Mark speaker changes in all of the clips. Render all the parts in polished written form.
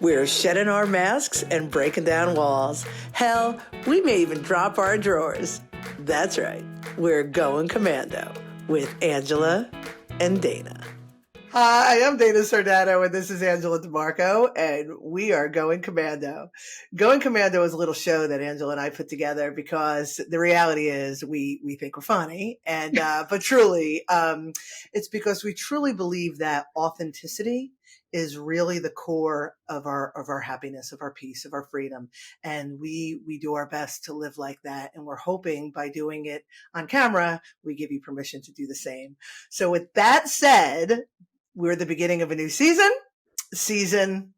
Speaker 1: We're shedding our masks and breaking down walls. Hell, we may even drop our drawers. That's right. We're going commando with Angela and Dana. Hi, I'm Dana Sardano, and this is Angela DiMarco, and we are Going Commando. Going Commando is a little show that Angela and I put together because the reality is we think we're funny, and but truly, it's because we truly believe that authenticity is really the core of our happiness, of our peace, of our freedom, and we do our best to live like that. And we're hoping by doing it on camera, we give you permission to do the same. So, with that said, we're at the beginning of a new season
Speaker 2: Season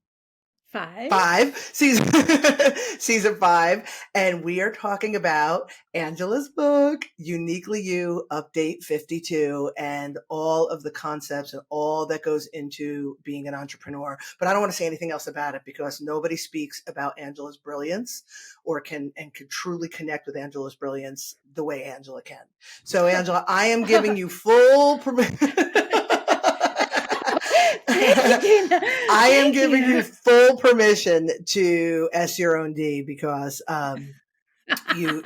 Speaker 1: 5, season 5, and we are talking about Angela's book, Uniquely You, Update 52, and all of the concepts and all that goes into being an entrepreneur. But I don't want to say anything else about it because nobody speaks about Angela's brilliance or can truly connect with Angela's brilliance the way Angela can. So, Angela, I am giving you full permission. I am giving you full permission to S your own D because you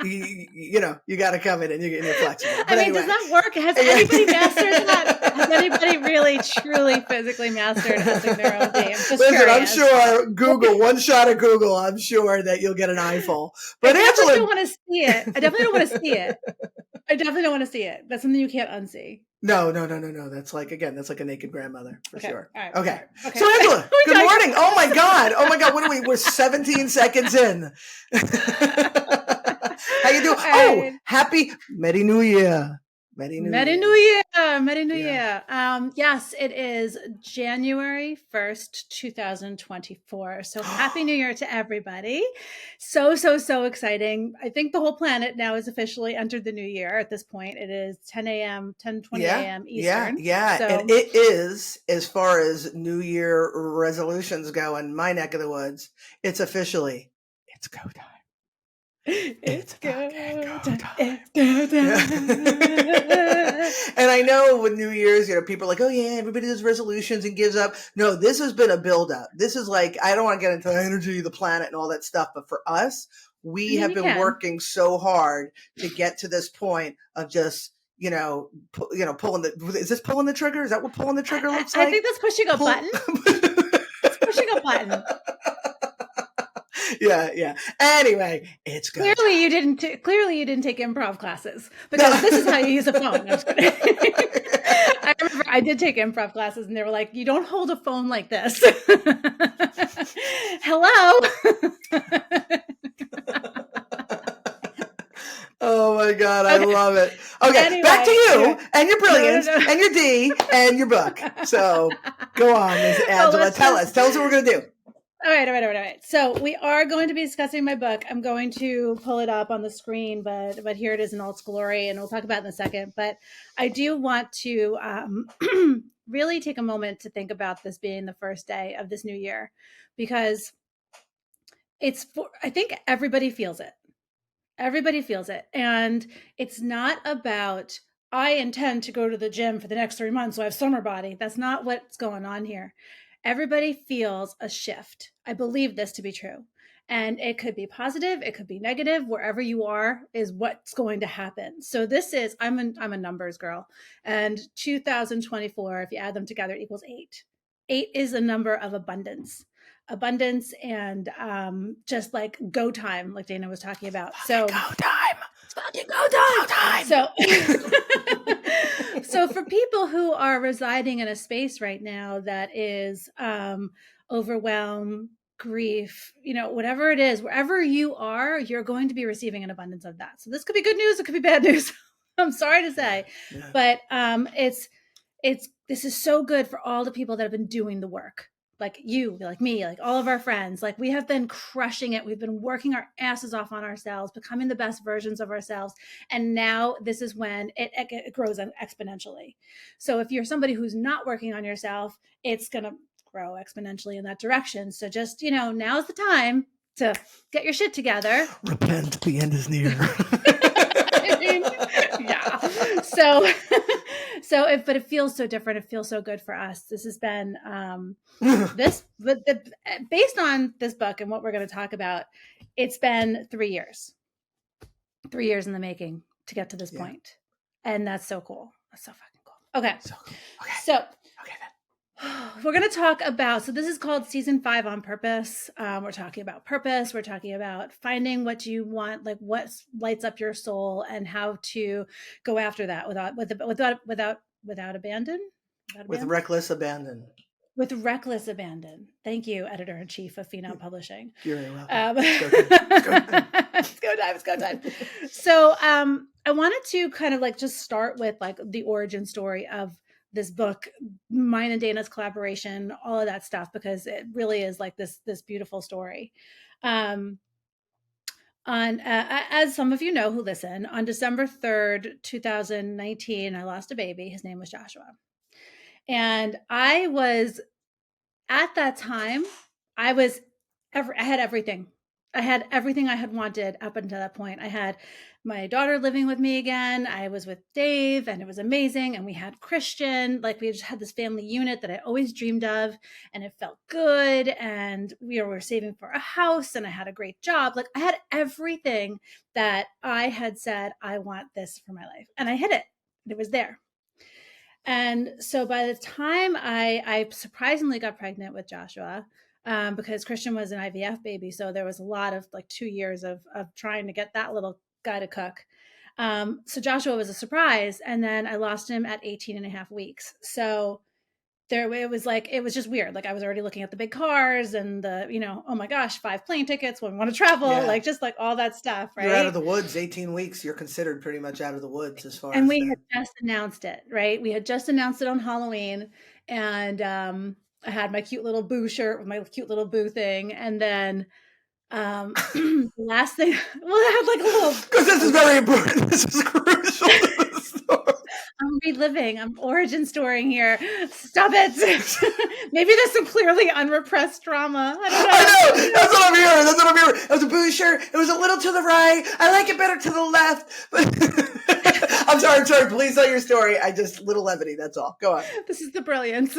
Speaker 1: got to come in and you're flexible. But
Speaker 2: anyway. Does that work? Has anybody mastered that? Has anybody really, truly, physically mastered S their own D?
Speaker 1: Listen, curious. I'm sure Google, one shot of Google, I'm sure that you'll get an eyeful. But
Speaker 2: I definitely don't want to see it. I definitely don't want to see it. That's something you can't unsee.
Speaker 1: No. That's like a naked grandmother for sure.
Speaker 2: Right,
Speaker 1: okay. So Angela, good morning. Oh my God. What are we? We're 17 seconds in. How you doing? Oh, happy Merry New Year.
Speaker 2: Merry New Year. Yes, it is January 1st, 2024. So happy New Year to everybody. So exciting. I think the whole planet now is officially entered the new year at this point. It is 10:20 a.m. Eastern.
Speaker 1: Yeah. So, and it is, as far as New Year resolutions go in my neck of the woods, it's go time. It's go time. And I know with New Year's, people are like, oh yeah, everybody does resolutions and gives up. No, this has been a buildup. This is like, I don't want to get into the energy of the planet and all that stuff, but for us, we have been working so hard to get to this point of just, pulling is this pulling the trigger? Is that what pulling the trigger looks like?
Speaker 2: I think that's pushing a button. It's pushing a button.
Speaker 1: Yeah. Anyway, it's good.
Speaker 2: Clearly you didn't take improv classes because this is how you use a phone. No, I remember I did take improv classes and they were like, you don't hold a phone like this. Hello.
Speaker 1: Oh my God, I love it. Okay, anyway, back to you and your brilliance and your D and your book. So go on, Ms. Angela. Tell us what we're going to do.
Speaker 2: All right. So we are going to be discussing my book. I'm going to pull it up on the screen, but here it is in all its glory, and we'll talk about it in a second. But I do want to really take a moment to think about this being the first day of this new year, because I think everybody feels it. Everybody feels it. And it's not about, I intend to go to the gym for the next 3 months so I have summer body. That's not what's going on here. Everybody feels a shift. I believe this to be true. And it could be positive, it could be negative. Wherever you are is what's going to happen. So this is, I'm a numbers girl. And 2024, if you add them together, equals 8. 8 is a number of abundance and just like go time, like Dana was talking about. So
Speaker 1: go time.
Speaker 2: It's fucking go time. So for people who are residing in a space right now that is overwhelm, grief, whatever it is, wherever you are, you're going to be receiving an abundance of that. So this could be good news, it could be bad news. I'm sorry to say, but this is so good for all the people that have been doing the work. Like you, like me, like all of our friends, like we have been crushing it. We've been working our asses off on ourselves, becoming the best versions of ourselves. And now this is when it grows exponentially. So if you're somebody who's not working on yourself, it's going to grow exponentially in that direction. So just, now's the time to get your shit together.
Speaker 1: Repent, the end is near.
Speaker 2: Yeah. So but it feels so different. It feels so good for us. This has been based on this book and what we're going to talk about. It's been 3 years, 3 years in the making to get to this point. And that's so cool. That's so fucking cool. Okay.
Speaker 1: So cool. Okay.
Speaker 2: So
Speaker 1: okay then.
Speaker 2: we're going to talk about, so this is called season 5 on purpose. We're talking about purpose. We're talking about finding what you want, like what lights up your soul and how to go after that without abandon.
Speaker 1: With reckless abandon.
Speaker 2: With reckless abandon. Thank you, editor-in-chief of Phenom Publishing.
Speaker 1: You're very welcome. It's go time.
Speaker 2: It's go time. So I wanted to kind of like just start with like the origin story of this book, mine and Dana's collaboration, all of that stuff, because it really is like this beautiful story. As some of you know who listen, on December 3rd, 2019, I lost a baby. His name was Joshua. And I was, at that time, I had everything. I had everything I had wanted up until that point. I had my daughter living with me again. I was with Dave and it was amazing. And we had Christian, like we just had this family unit that I always dreamed of and it felt good. And we were saving for a house and I had a great job. Like I had everything that I had said, I want this for my life. And I hit it. It was there. And so by the time I surprisingly got pregnant with Joshua, because Christian was an IVF baby. So there was a lot of like 2 years of trying to get that little guy to cook. So Joshua was a surprise. And then I lost him at 18 and a half weeks. So it was just weird. Like I was already looking at the big cars and oh my gosh, 5 plane tickets when we want to travel, like just like all that stuff. Right.
Speaker 1: You're out of the woods, 18 weeks. You're considered pretty much out of the woods as far as.
Speaker 2: And we had just announced it, right? We had just announced it on Halloween. And I had my cute little boo shirt with my cute little boo thing. And then the last thing, well, I had like a little.
Speaker 1: Because this is very important. This is crucial to the story.
Speaker 2: I'm reliving. I'm origin storying here. Stop it. Maybe there's some clearly unrepressed trauma. I don't know.
Speaker 1: I know. That's what I'm hearing. It was a boo shirt. It was a little to the right. I like it better to the left. But I'm sorry. Please tell your story. Little levity. That's all. Go on.
Speaker 2: This is the brilliance.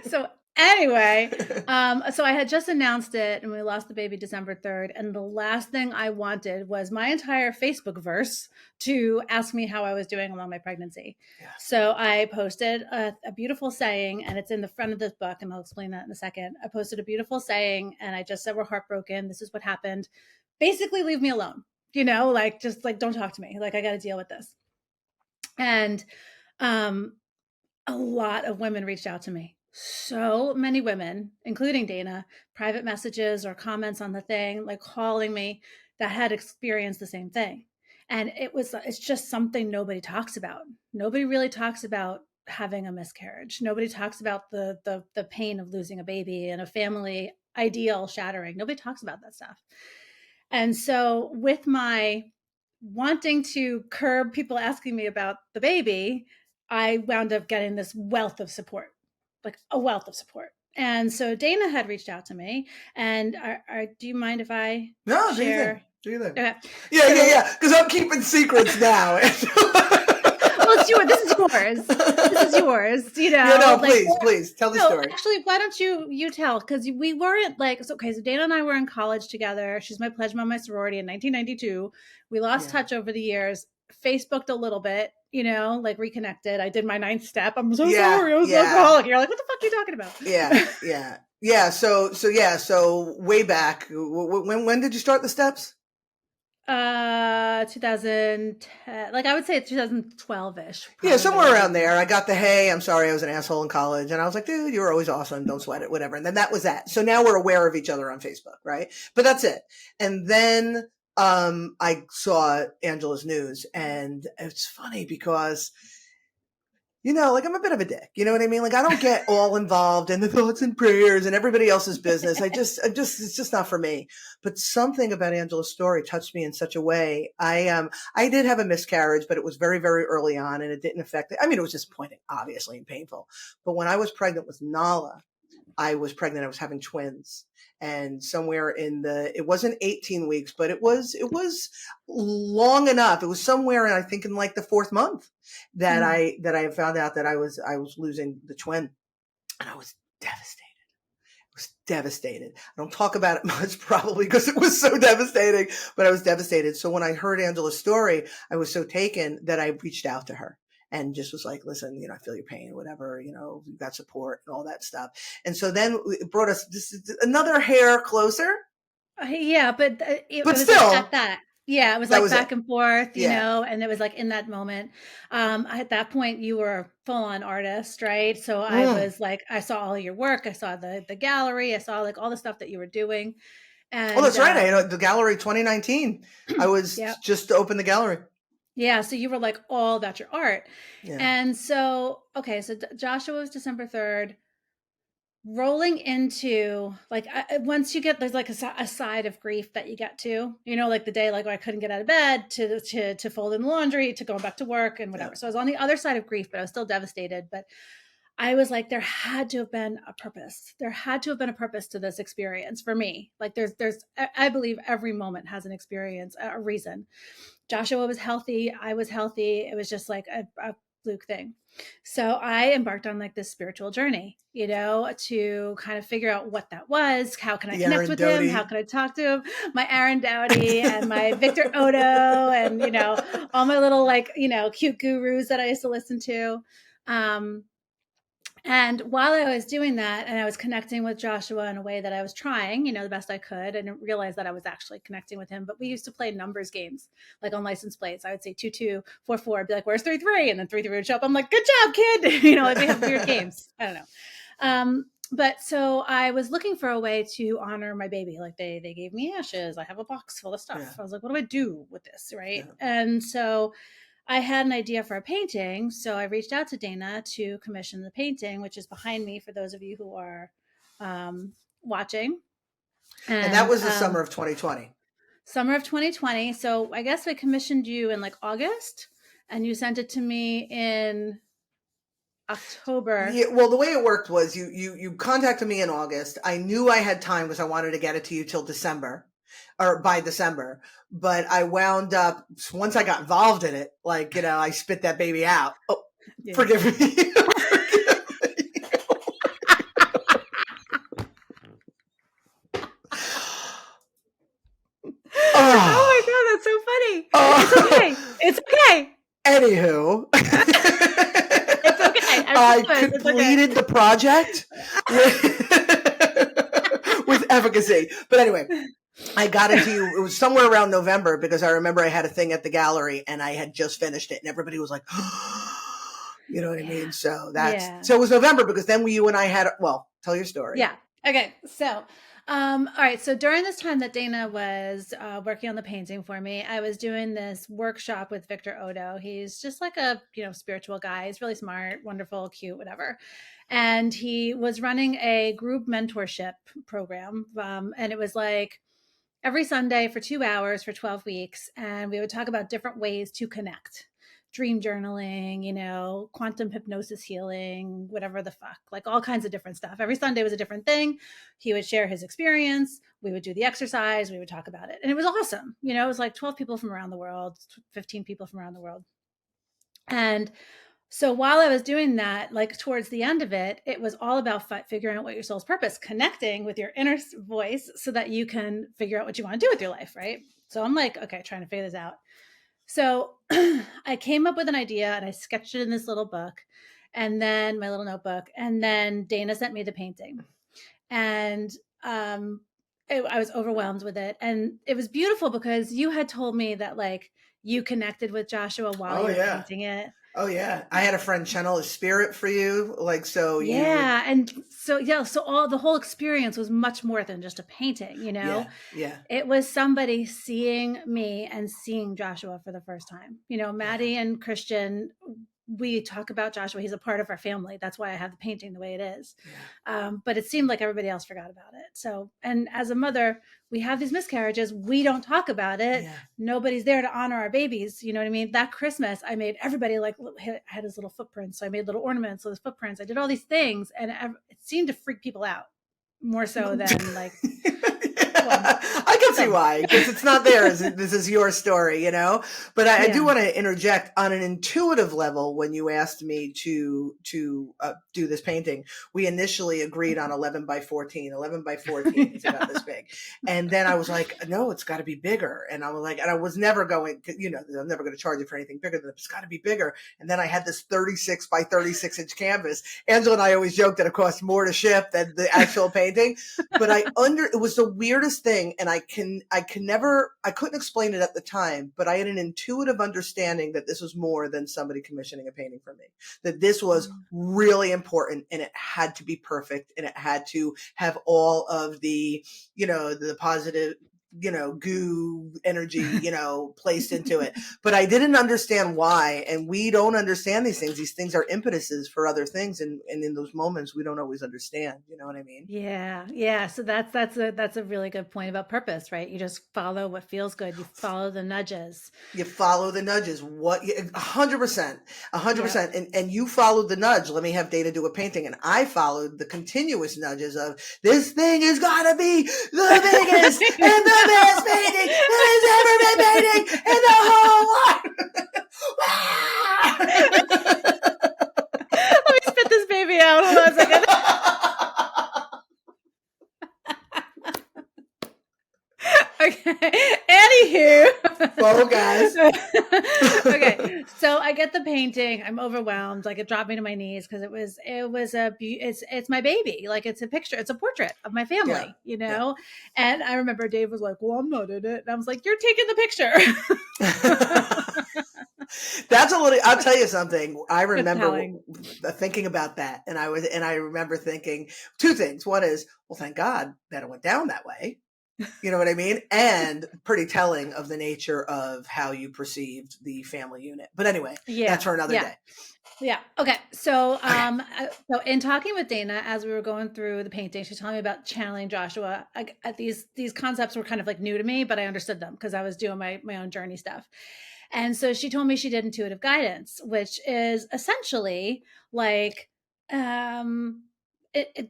Speaker 2: So anyway, so I had just announced it and we lost the baby December 3rd. And the last thing I wanted was my entire Facebook verse to ask me how I was doing along my pregnancy. Yeah. So I posted a beautiful saying, and it's in the front of this book, and I'll explain that in a second. I posted a beautiful saying and I just said, we're heartbroken. This is what happened. Basically, leave me alone. Just don't talk to me. Like, I got to deal with this. And a lot of women reached out to me. So many women, including Dana, private messages or comments on the thing, like calling me, that had experienced the same thing. And it's just something nobody talks about. Nobody really talks about having a miscarriage. Nobody talks about the pain of losing a baby and a family ideal shattering. Nobody talks about that stuff. And so with my wanting to curb people asking me about the baby, I wound up getting this wealth of support, like a wealth of support. And so Dana had reached out to me, and do you mind if I share?
Speaker 1: Do you think?
Speaker 2: Okay.
Speaker 1: Yeah. Because I'm keeping secrets now.
Speaker 2: Well, it's yours. This is yours.
Speaker 1: Yeah, no, please tell the story.
Speaker 2: Actually, why don't you tell? Because we weren't like, so Dana and I were in college together. She's my pledge mom, my sorority in 1992. We lost touch over the years. Facebooked a little bit, like reconnected. I did my 9th step. I'm so sorry. I was an alcoholic. You're like, what the fuck are you talking about?
Speaker 1: Yeah. So way back, when did you start the steps?
Speaker 2: 2010, like I would say 2012-ish.
Speaker 1: Yeah, somewhere around there. I got the, hey, I'm sorry I was an asshole in college. And I was like, dude, you were always awesome. Don't sweat it, whatever. And then that was that. So now we're aware of each other on Facebook, right? But that's it. And then I saw Angela's news, and it's funny because, like I'm a bit of a dick, you know what I mean? Like I don't get all involved in the thoughts and prayers and everybody else's business. It's just not for me. But something about Angela's story touched me in such a way. I did have a miscarriage, but it was very, very early on, and it didn't affect it. I mean, it was disappointing, obviously, and painful. But when I was pregnant with Nala, I was pregnant. I was having twins. And somewhere it wasn't 18 weeks, but it was long enough. It was somewhere, I think in like the 4th month that I found out that I was losing the twin, and I was devastated. Was devastated. I don't talk about it much, probably because it was so devastating, but I was devastated. So when I heard Angela's story, I was so taken that I reached out to her and just was like, listen, I feel your pain, whatever, you've got support and all that stuff. And so then it brought us another hair closer.
Speaker 2: Yeah, but it was
Speaker 1: still,
Speaker 2: like at that. Yeah, it was like back and forth,
Speaker 1: Yeah.
Speaker 2: And it was like in that moment. At that point, you were a full-on artist, right? So I was like, I saw all your work. I saw the gallery. I saw like all the stuff that you were doing. And
Speaker 1: that's right. I know the gallery 2019. I was just to open the gallery.
Speaker 2: Yeah, so you were like all about your art.
Speaker 1: Yeah.
Speaker 2: And so, okay, so Joshua was December 3rd. Rolling into like once you get, there's like a side of grief that you get to, like the day, like I couldn't get out of bed to fold in the laundry, to going back to work and whatever. So I was on the other side of grief, but I was still devastated. But I was like, there had to have been a purpose. There had to have been a purpose to this experience for me. Like I believe every moment has an experience, a reason. Joshua was healthy. I was healthy. It was just like a fluke thing. So I embarked on like this spiritual journey, to kind of figure out what that was. How can I connect with him? How can I talk to him? My Aaron Dowdy and my Victor Odo and, all my little like, cute gurus that I used to listen to. And while I was doing that and I was connecting with Joshua in a way that I was trying, the best I could, I didn't realize that I was actually connecting with him. But we used to play numbers games, like on license plates. I would say 2244, be like, where's 33? And then 33 would show up. I'm like, good job, kid. Like we have weird games. I don't know. But so I was looking for a way to honor my baby. Like they gave me ashes. I have a box full of stuff. Yeah. I was like, what do I do with this? Right. Yeah. And so I had an idea for a painting, so I reached out to Dana to commission the painting, which is behind me for those of you who are watching.
Speaker 1: And that was the summer of 2020.
Speaker 2: Summer of 2020. So I guess I commissioned you in like August, and you sent it to me in October.
Speaker 1: Yeah, well, the way it worked was you contacted me in August. I knew I had time because I wanted to get it to you till December. Or by December, but I wound up, once I got involved in it, like, I spit that baby out. Oh, yeah. Forgive me. Forgive me.
Speaker 2: Oh my God, that's so funny. It's okay. It's okay.
Speaker 1: Anywho.
Speaker 2: It's okay.
Speaker 1: I completed the project with efficacy. But anyway. I got it to you. It was somewhere around November because I remember I had a thing at the gallery and I had just finished it and everybody was like, you know what I mean? So so it was November because then you and I had, tell your story.
Speaker 2: Yeah. Okay. So, all right. So during this time that Dana was working on the painting for me, I was doing this workshop with Victor Odo. He's just like a, spiritual guy. He's really smart, wonderful, cute, whatever. And he was running a group mentorship program. And it was like, every Sunday for 2 hours for 12 weeks. And we would talk about different ways to connect. Dream journaling, quantum hypnosis healing, whatever the fuck, like all kinds of different stuff. Every Sunday was a different thing. He would share his experience. We would do the exercise. We would talk about it. And it was awesome. It was like 12 people from around the world, 15 people from around the world. And so while I was doing that, like towards the end of it, it was all about figuring out what your soul's purpose, connecting with your inner voice so that you can figure out what you want to do with your life, right? So I'm like, okay, trying to figure this out. So I came up with an idea and I sketched it in this little book and then my little notebook. And then Dana sent me the painting. And I was overwhelmed with it. And it was beautiful because you had told me that like you connected with Joshua while you were painting it.
Speaker 1: Oh yeah. I had a friend channel his spirit for you. Like, so
Speaker 2: yeah. And so, so the whole experience was much more than just a painting,
Speaker 1: Yeah.
Speaker 2: It was somebody seeing me and seeing Joshua for the first time. Maddie and Christian we talk about Joshua. He's a part of our family. That's why I have the painting the way it is. But it seemed like everybody else forgot about it. So, and as a mother, we have these miscarriages. We don't talk about it. Nobody's there to honor our babies. You know what I mean? That Christmas, I made everybody like, had his little footprints. So I made little ornaments with his footprints. I did all these things, and it seemed to freak people out more so than like.
Speaker 3: I can see why, because it's not theirs. This is your story, you know. But I do want to interject on an intuitive level. When you asked me to do this painting, we initially agreed on 11 by 14. 11 by 14 is about this big, and then I was like, no, it's got to be bigger. And I was like, and I was never going, you know, I'm never going to charge you for anything bigger than it. It's got to be bigger. And then I had this 36 by 36 inch canvas. Angela and I always joke that it costs more to ship than the actual painting, but it was the weirdest thing, and I couldn't explain it at the time, but I had an intuitive understanding that this was more than somebody commissioning a painting for me, that this was really important, and it had to be perfect, and it had to have all of the, you know, the positive, you know, goo energy, you know, placed into it. But I didn't understand why. And we don't understand these things. These things are impetuses for other things. And in those moments, we don't always understand. You know what I mean?
Speaker 2: Yeah. Yeah. So that's a really good point about purpose, right? You just follow what feels good. You follow the nudges.
Speaker 3: You follow the nudges. 100%. And you followed the nudge. Let me have Dana do a painting. And I followed the continuous nudges of, this thing is gotta be the biggest and the best painting that has ever been painted in the whole world.
Speaker 2: Let me spit this baby out. Hold on a second. Okay. Anywho.
Speaker 3: Whoa, guys.
Speaker 2: Okay. So I get the painting. I'm overwhelmed. Like, it dropped me to my knees because it's my baby. Like, it's a picture. It's a portrait of my family, you know? Yeah. And I remember Dave was like, well, I'm not in it. And I was like, you're taking the picture.
Speaker 3: That's a little, I'll tell you something. I remember thinking about that. And I remember thinking two things. One is, well, thank God that it went down that way. You know what I mean? And pretty telling of the nature of how you perceived the family unit. But anyway, that's for another day.
Speaker 2: Yeah. Okay. So, so in talking with Dana, as we were going through the painting, she told me about channeling Joshua. These concepts were kind of like new to me, but I understood them because I was doing my own journey stuff. And so she told me she did intuitive guidance, which is essentially like,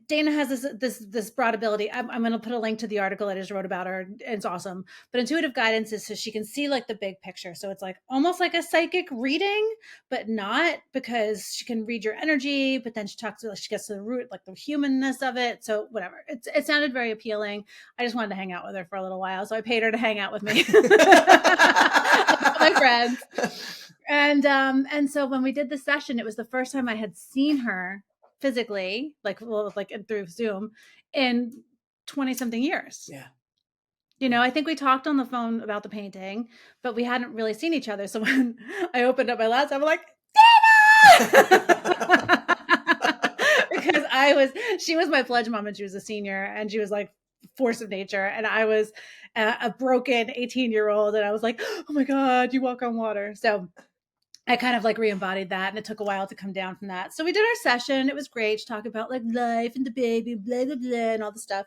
Speaker 2: Dana has this broad ability. I'm going to put a link to the article I just wrote about her. It's awesome. But intuitive guidance is so she can see like the big picture. So it's like almost like a psychic reading, but not, because she can read your energy, but then she gets to the root, like the humanness of it. So whatever. It sounded very appealing. I just wanted to hang out with her for a little while. So I paid her to hang out with me. My friends. And so when we did the session, it was the first time I had seen her physically, like through Zoom, in 20 something years.
Speaker 3: Yeah.
Speaker 2: You know, I think we talked on the phone about the painting, but we hadn't really seen each other. So when I opened up my laptop, I'm like, Dana! Because she was my pledge mom and she was a senior, and she was like force of nature. And I was a broken 18-year-old. And I was like, oh my God, you walk on water. So I kind of like re-embodied that, and it took a while to come down from that. So we did our session. It was great to talk about like life and the baby, blah, blah, blah, and all the stuff.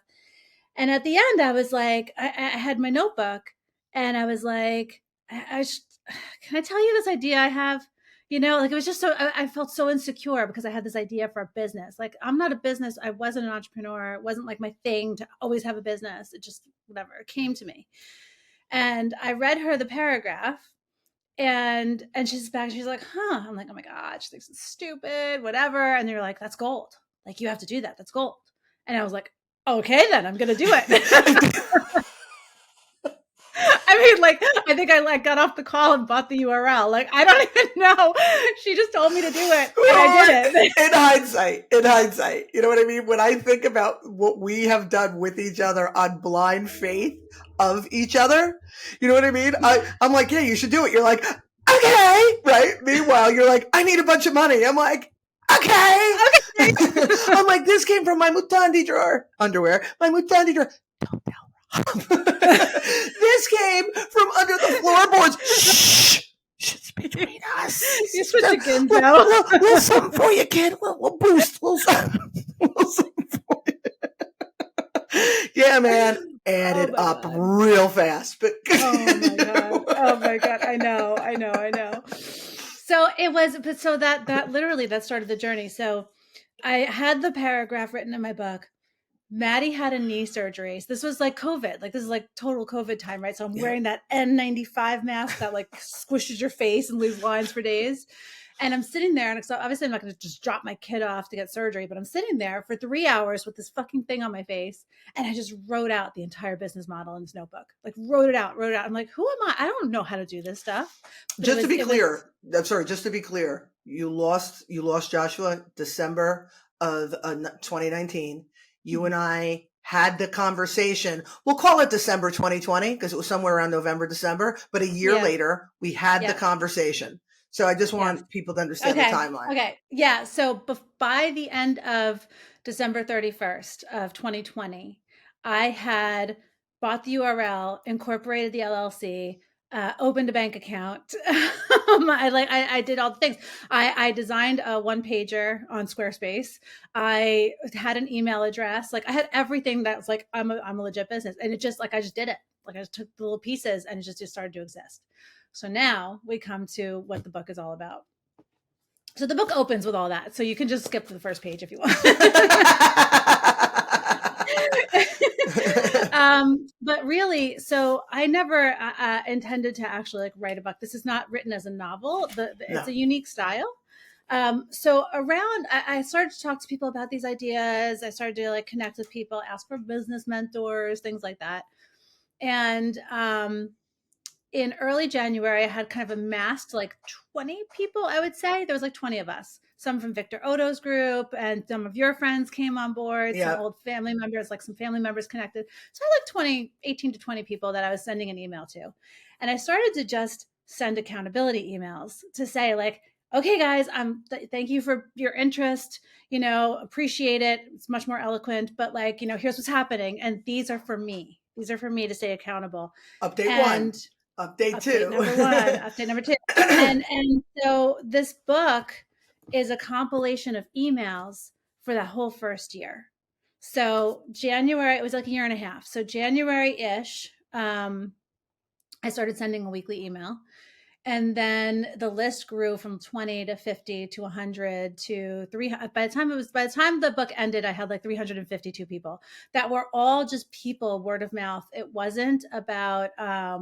Speaker 2: And at the end, I was like, I had my notebook, and I was like, can I tell you this idea I have? You know, like it was just so, I felt so insecure because I had this idea for a business. Like, I'm not a business. I wasn't an entrepreneur. It wasn't like my thing to always have a business. It just, whatever, it came to me. And I read her the paragraph. And she's back. She's like, huh. I'm like, oh my God. She thinks it's stupid, whatever. And they're like, that's gold. Like, you have to do that. That's gold. And I was like, okay, then I'm going to do it. I mean, like, I think I like got off the call and bought the URL. Like, I don't even know. She just told me to do it. And I did it.
Speaker 3: In hindsight, you know what I mean? When I think about what we have done with each other on blind faith of each other, you know what I mean? I'm like, yeah, you should do it. You're like, okay, right? Meanwhile, you're like, I need a bunch of money. I'm like, okay. I'm like, this came from my Mutandi drawer. Underwear. My Mutandi drawer. Don't tell her. This came from under the floorboards. Shh. It's between us.
Speaker 2: You switch the kids
Speaker 3: Little,
Speaker 2: out.
Speaker 3: little something for you, kid. We'll boost. Little something for you. Yeah, man. Add it up real fast. But
Speaker 2: Oh my God. I know. So it was, but so that literally that started the journey. So I had the paragraph written in my book. Maddie had a knee surgery. So this was like COVID. Like this is like total COVID time, right? So I'm wearing that N95 mask that like squishes your face and leaves lines for days. And I'm sitting there, and so obviously I'm not going to just drop my kid off to get surgery, but I'm sitting there for 3 hours with this fucking thing on my face. And I just wrote out the entire business model in this notebook, like wrote it out. I'm like, who am I? I don't know how to do this stuff. But
Speaker 3: just to be clear, you lost Joshua December of 2019. You and I had the conversation. We'll call it December 2020 because it was somewhere around November, December. But a year later, we had the conversation. So I just want people to understand the timeline.
Speaker 2: Okay. Yeah. So by the end of December 31st of 2020, I had bought the URL, incorporated the LLC, opened a bank account. I did all the things. I designed a one pager on Squarespace. I had an email address. Like I had everything that's like, I'm a legit business. And it just like, I just did it. Like I just took the little pieces and it just started to exist. So now we come to what the book is all about. So the book opens with all that. So you can just skip to the first page if you want. But really, so I never intended to actually like write a book. This is not written as a novel. It's a unique style. So around, I started to talk to people about these ideas. I started to like connect with people, ask for business mentors, things like that. And in early January, I had kind of amassed like 20 people, I would say. There was like 20 of us, some from Victor Oto's group, and some of your friends came on board, some old family members, like some family members connected. So I had like 18 to 20 people that I was sending an email to. And I started to just send accountability emails to say like, okay, guys, thank you for your interest, appreciate it. It's much more eloquent, but like, here's what's happening. And these are for me. These are for me to stay accountable.
Speaker 3: Update one. Update two.
Speaker 2: Number one, update number two. And so this book is a compilation of emails for the whole first year. So January, it was like a year and a half. So January-ish, I started sending a weekly email. And then the list grew from 20 to 50 to 100 to 300. By the time the book ended, I had like 352 people that were all just people, word of mouth. It wasn't about, I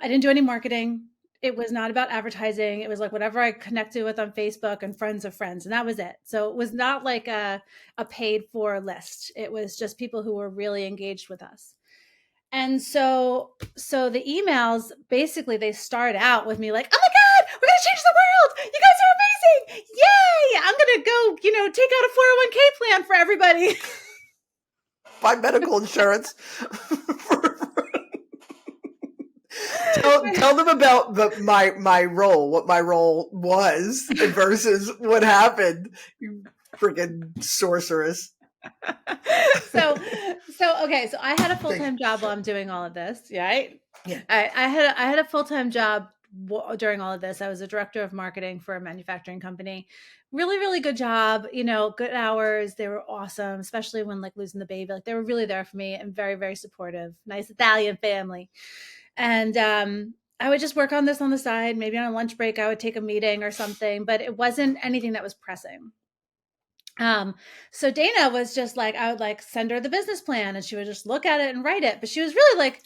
Speaker 2: didn't do any marketing. It was not about advertising. It was like whatever I connected with on Facebook and friends of friends. And that was it. So it was not like a paid for list. It was just people who were really engaged with us. And so the emails, basically they start out with me like, oh my God, we're going to change the world. You guys are amazing. Yay. I'm going to go, take out a 401k plan for everybody.
Speaker 3: Buy medical insurance. Tell them about my role, what my role was versus what happened. You freaking sorceress.
Speaker 2: So I had a full-time job while I'm doing all of this, right?
Speaker 3: Yeah.
Speaker 2: I had a full-time job during all of this. I was a director of marketing for a manufacturing company. Really, really good job, good hours. They were awesome, especially when like losing the baby. Like they were really there for me and very, very supportive. Nice Italian family. And I would just work on this on the side. Maybe on a lunch break, I would take a meeting or something, but it wasn't anything that was pressing. So Dana was just like, I would like send her the business plan and she would just look at it and write it. But she was really like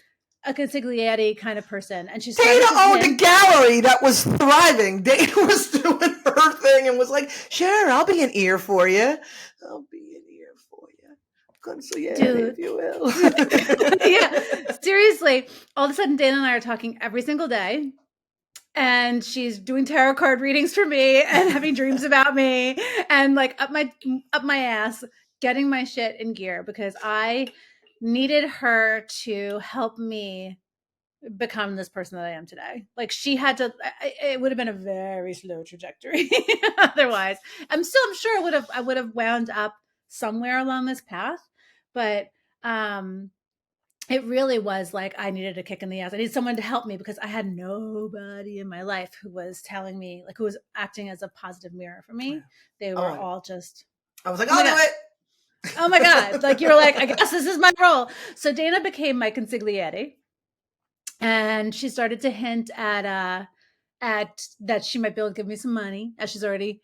Speaker 2: a consigliere kind of person. And she
Speaker 3: Dana owned a gallery that was thriving. Dana was doing her thing and was like, sure, I'll be an ear for you. I'll be an ear for you. Consigliere, if you will.
Speaker 2: Yeah, seriously. All of a sudden, Dana and I are talking every single day. And she's doing tarot card readings for me and having dreams about me and like up my ass, getting my shit in gear because I needed her to help me become this person that I am today. Like she had to, it would have been a very slow trajectory otherwise. I'm sure I would have wound up somewhere along this path, but it really was like I needed a kick in the ass. I needed someone to help me because I had nobody in my life who was telling me, like, who was acting as a positive mirror for me. They were all just,
Speaker 3: I was like,
Speaker 2: oh my
Speaker 3: I'll
Speaker 2: God.
Speaker 3: do it.
Speaker 2: Oh my God. Like, you're like, I guess this is my role. So Dana became my consigliere, and she started to hint at that she might be able to give me some money, as she's already,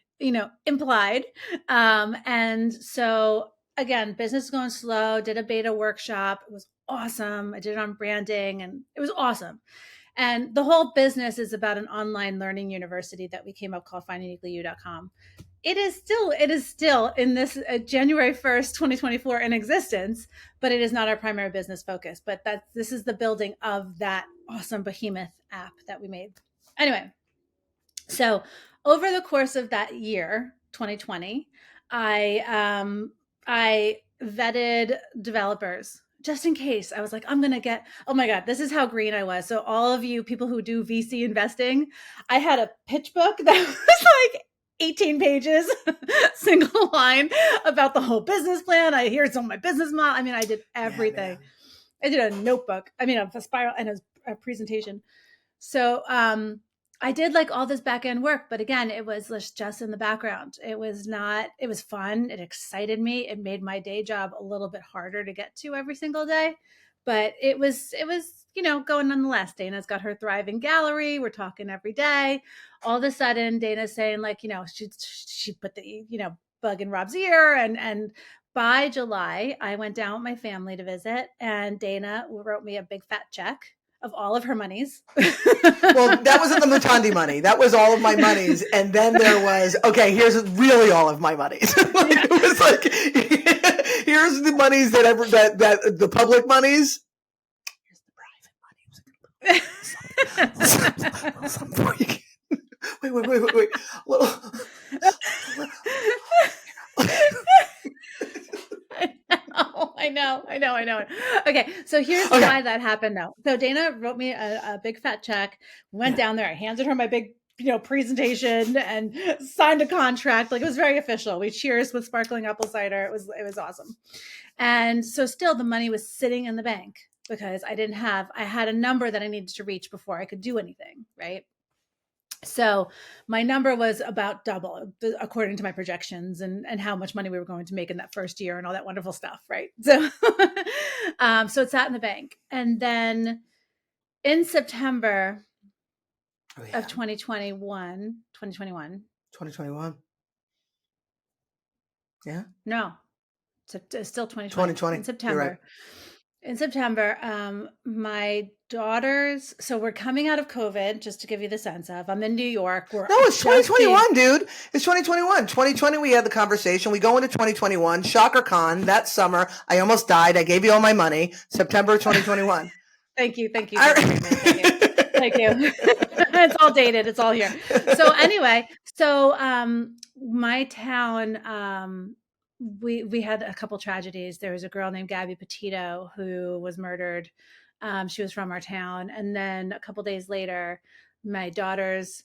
Speaker 2: implied. And so again, business is going slow, did a beta workshop. It was awesome. I did it on branding and it was awesome. And the whole business is about an online learning university that we came up called findinguniquelyu.com. It is still in this January 1st, 2024 in existence, but it is not our primary business focus. But this is the building of that awesome behemoth app that we made. Anyway, so over the course of that year, 2020, I vetted developers just in case. I was like, I'm going to get, oh my God, this is how green I was. So all of you people who do VC investing, I had a pitch book that was like 18 pages, single line about the whole business plan. Here's all my business model. I mean, I did everything. I did a notebook. I mean, a spiral and a presentation. So I did like all this back end work, but again, it was just in the background. It was fun. It excited me. It made my day job a little bit harder to get to every single day, but it was, going nonetheless. Dana's got her thriving gallery. We're talking every day. All of a sudden, Dana's saying like, she put the, bug in Rob's ear, and by July, I went down with my family to visit, and Dana wrote me a big fat check of all of her monies.
Speaker 3: Well, that wasn't the Mutandi money. That was all of my monies. And then there was, okay, here's really all of my monies. It was like, here's the monies that the public monies. Here's the private money. Something for you. Wait.
Speaker 2: I know. Okay, so here's why that happened though. So Dana wrote me a big fat check, went down there, I handed her my big, presentation and signed a contract. Like, it was very official. We cheers with sparkling apple cider. It was awesome. And so still the money was sitting in the bank because I had a number that I needed to reach before I could do anything, right? So my number was about double according to my projections and how much money we were going to make in that first year and all that wonderful stuff. Right. So, so it sat in the bank. And then in September of 2021.
Speaker 3: Yeah.
Speaker 2: No, it's still 2020. In September.
Speaker 3: You're right.
Speaker 2: In September, my daughters, so we're coming out of COVID, just to give you the sense of, I'm in New York.
Speaker 3: No, it's 2021, dude. It's 2021. 2020, we had the conversation. We go into 2021. Shocker Con, that summer, I almost died. I gave you all my money. September 2021.
Speaker 2: Thank you. Thank you. It's all dated. It's all here. So anyway, my town, we had a couple tragedies. There was a girl named Gabby Petito who was murdered. She was from our town. And then a couple days later, my daughter's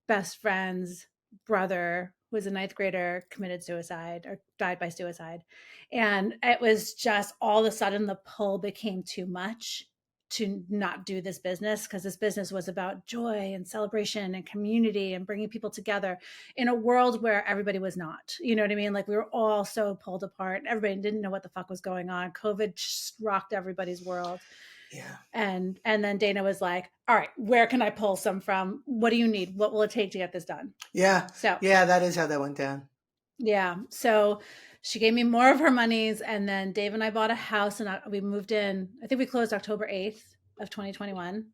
Speaker 2: best friend's brother, who was a ninth grader, committed suicide or died by suicide. And it was just all of a sudden the pull became too much to not do this business, because this business was about joy and celebration and community and bringing people together in a world where everybody was not, you know what I mean? Like, we were all so pulled apart. Everybody didn't know what the fuck was going on. COVID just rocked everybody's world.
Speaker 3: Yeah.
Speaker 2: And then Dana was like, all right, where can I pull some from? What do you need? What will it take to get this done?
Speaker 3: Yeah.
Speaker 2: So,
Speaker 3: yeah, that is how that went down.
Speaker 2: Yeah. So she gave me more of her monies, and then Dave and I bought a house, and we moved in. I think we closed October 8th of 2021.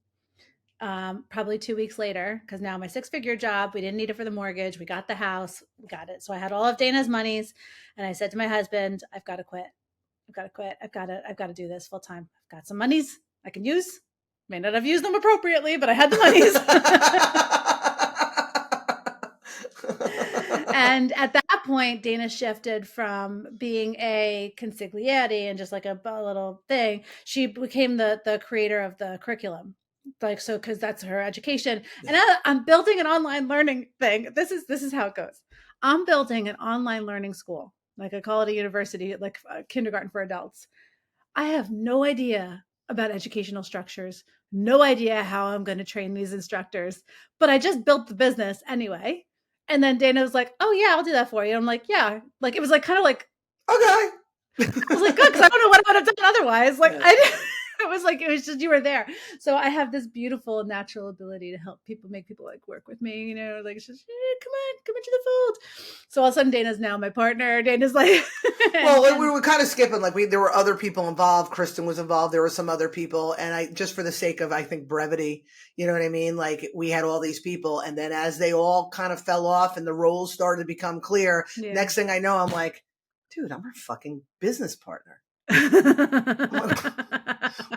Speaker 2: Probably 2 weeks later, because now my 6-figure job, we didn't need it for the mortgage. We got the house, we got it. So I had all of Dana's monies, and I said to my husband, I've got to quit. I've got to do this full time. I've got some monies I can use. May not have used them appropriately, but I had the monies. And at that point, Dana shifted from being a consigliere and just like a little thing. She became the creator of the curriculum. Like, so, because that's her education. And I'm building an online learning thing. This is how it goes. I'm building an online learning school. Like, I call it a university, like kindergarten for adults. I have no idea about educational structures, no idea how I'm going to train these instructors, but I just built the business anyway. And then Dana was like, oh yeah, I'll do that for you. I'm like, yeah. Like, it was like, kind of like,
Speaker 3: Okay.
Speaker 2: I was like, good, because I don't know what I would have done otherwise. Like,
Speaker 3: Yeah.
Speaker 2: it was just, you were there. So I have this beautiful natural ability to help people, make people like work with me, like, it's just, come into the fold. So all of a sudden Dana's now my partner. Dana's like,
Speaker 3: well, we were kind of skipping, like there were other people involved. Kristen was involved. There were some other people. And I, just for the sake of, I think, brevity, you know what I mean? Like, we had all these people, and then as they all kind of fell off and the roles started to become clear, next thing I know, I'm like, dude, I'm her fucking business partner. We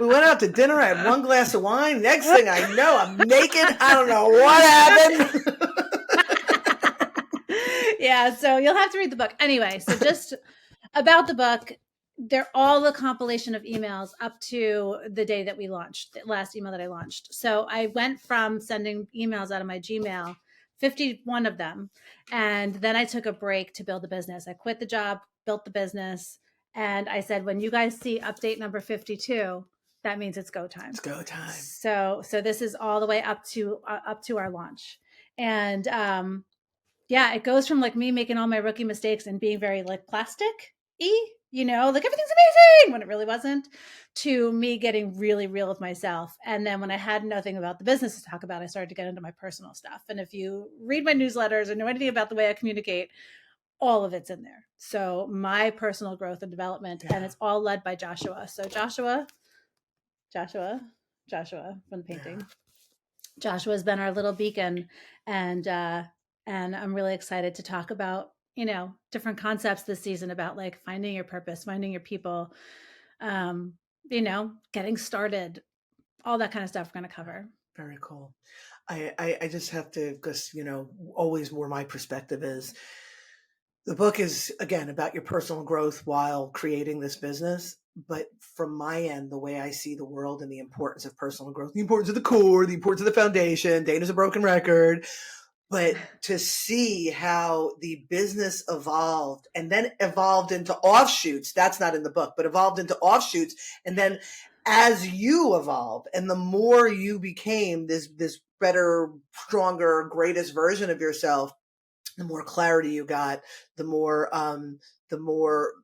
Speaker 3: went out to dinner. I had one glass of wine. Next thing I know, I'm naked. I don't know what happened.
Speaker 2: Yeah, so you'll have to read the book. Anyway, so just about the book, they're all a compilation of emails up to the day that we launched, the last email that I launched. So I went from sending emails out of my Gmail, 51 of them, and then I took a break to build the business. I quit the job, built the business, and I said, when you guys see update number 52, that means it's go time.
Speaker 3: It's go time.
Speaker 2: So this is all the way up to our launch. And yeah, it goes from like me making all my rookie mistakes and being very like plastic-y, like everything's amazing when it really wasn't, to me getting really real with myself. And then when I had nothing about the business to talk about, I started to get into my personal stuff. And if you read my newsletters or know anything about the way I communicate, all of it's in there. So my personal growth and development, and it's all led by Joshua. So Joshua from the painting. Joshua's been our little beacon, and I'm really excited to talk about, different concepts this season about like finding your purpose, finding your people, getting started, all that kind of stuff we're going to cover.
Speaker 3: Very cool. I just have to, because, always where my perspective is, the book is, again, about your personal growth while creating this business. But from my end, the way I see the world and the importance of personal growth, the importance of the core, the importance of the foundation, Dana's a broken record. But to see how the business evolved and then evolved into offshoots, that's not in the book, but evolved into offshoots. And then as you evolve and the more you became this better, stronger, greatest version of yourself, the more clarity you got, the more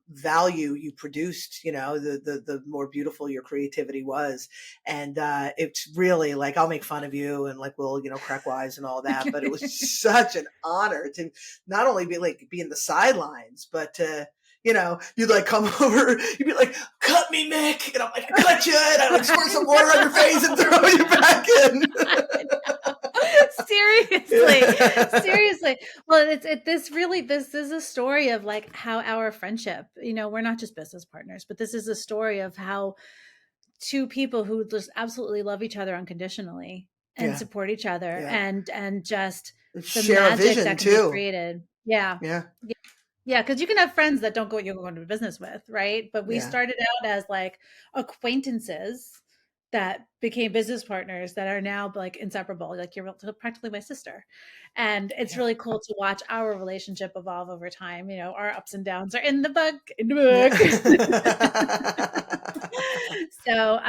Speaker 3: value you produced, the more beautiful your creativity was. And it's really like, I'll make fun of you and like, we'll, crack wise and all that. But it was such an honor to not only be in the sidelines, but to, you'd like come over, you'd be like, cut me, Mick. And I'm like, I cut you. And I like squirt some water on your face and throw you back in.
Speaker 2: Seriously. Well, this is a story of like how our friendship, we're not just business partners, but this is a story of how two people who just absolutely love each other unconditionally and support each other and just
Speaker 3: share a vision
Speaker 2: that can
Speaker 3: too.
Speaker 2: be created. Yeah. Because you can have friends that you're going to business with, right? But we started out as like acquaintances that became business partners that are now like inseparable. Like, you're practically my sister. And it's really cool to watch our relationship evolve over time. Our ups and downs are in the book. So,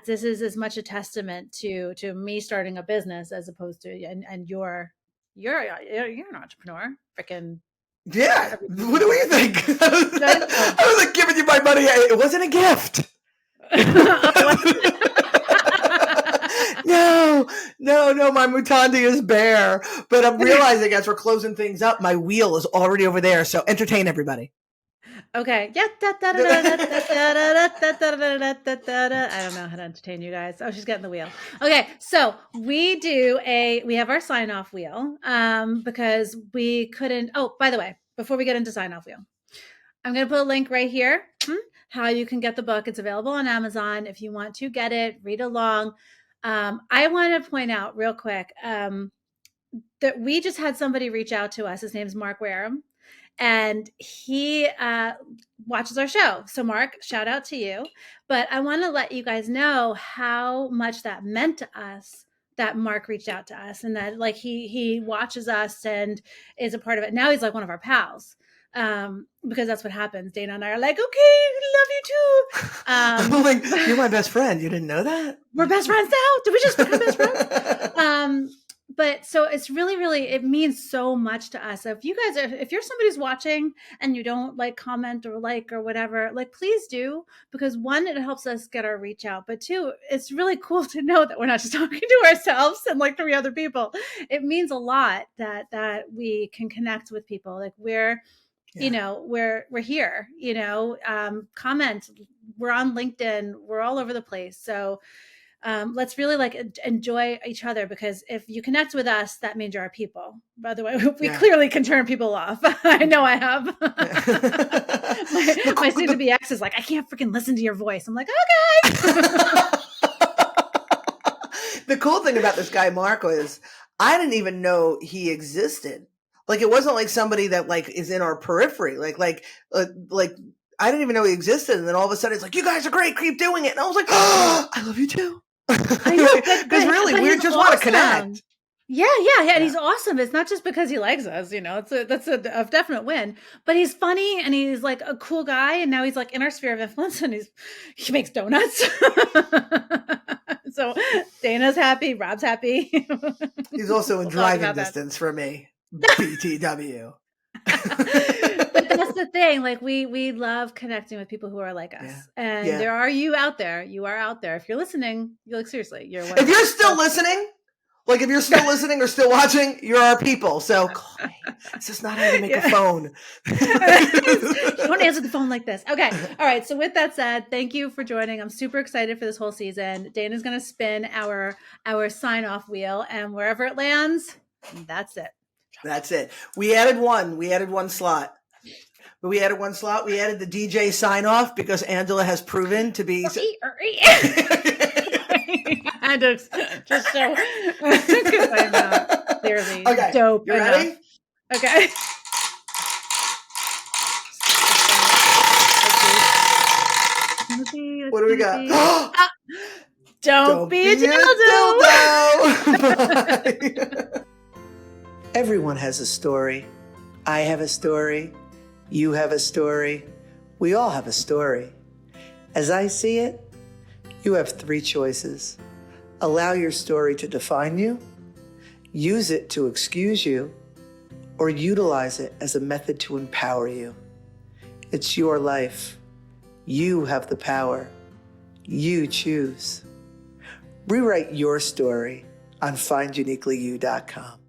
Speaker 2: this is as much a testament to me starting a business as opposed to, and you're an entrepreneur, freaking.
Speaker 3: Yeah. What do you think? I was like giving you my money. It wasn't a gift. No, my mutandi is bare. But I'm realizing as we're closing things up, my wheel is already over there. So entertain everybody.
Speaker 2: Okay. I don't know how to entertain you guys. Oh, she's getting the wheel. Okay, so we have our sign off wheel because we couldn't. Oh, by the way, before we get into sign off wheel, I'm going to put a link right here. How you can get the book. It's available on Amazon. If you want to get it, read along. I want to point out real quick that we just had somebody reach out to us. His name's Mark Wareham, and he watches our show. So Mark, shout out to you. But I want to let you guys know how much that meant to us that Mark reached out to us, and that like he watches us and is a part of it. Now he's like one of our pals. because that's what happens. Dana and I are like, okay, love you too.
Speaker 3: I'm like, you're my best friend. You didn't know that?
Speaker 2: We're best friends now. Did we just become best friends? But so it's really, it means so much to us. If you guys, if you're somebody's watching and you don't like comment or like or whatever, like please do, because one, it helps us get our reach out. But two, it's really cool to know that we're not just talking to ourselves and like 3 other people. It means a lot that we can connect with people. Like we're, you know, we're here, you know, comment. We're on LinkedIn. We're all over the place. So let's really like enjoy each other, because if you connect with us, that means you're our people. By the way, we clearly can turn people off. I know I have. my soon-to-be ex is like, I can't freaking listen to your voice. I'm like, okay.
Speaker 3: The cool thing about this guy, Marco, is I didn't even know he existed. Like, it wasn't like somebody that like is in our periphery. Like I didn't even know he existed. And then all of a sudden it's like, you guys are great. Keep doing it. And I was like, oh, I love you too.
Speaker 2: I know,
Speaker 3: because really, we just want to connect.
Speaker 2: Yeah. And he's awesome. It's not just because he likes us, you know, that's a definite win, but he's funny and he's like a cool guy. And now he's like in our sphere of influence and he makes donuts. So Dana's happy. Rob's happy.
Speaker 3: He's also in driving distance from me. BTW.
Speaker 2: But that's the thing. Like we love connecting with people who are like us. And there are you out there. You are out there. If you're listening, you're like, seriously, you're one.
Speaker 3: If you're still listening, like if you're still listening or still watching, you're our people. So call me. This is not how you make a phone.
Speaker 2: Don't answer the phone like this. Okay. All right. So with that said, thank you for joining. I'm super excited for this whole season. Dana's going to spin our sign off wheel, and wherever it lands, that's it.
Speaker 3: That's it. We added one slot. But we added one slot. We added the DJ sign off because Angela has proven to be.
Speaker 2: And just so because I'm not clearly dope.
Speaker 3: You ready?
Speaker 2: Enough. Okay.
Speaker 3: What do we got?
Speaker 2: Don't be a dildo.
Speaker 1: Everyone has a story. I have a story. You have a story. We all have a story. As I see it, you have 3 choices. Allow your story to define you, use it to excuse you, or utilize it as a method to empower you. It's your life. You have the power. You choose. Rewrite your story on finduniquelyu.com.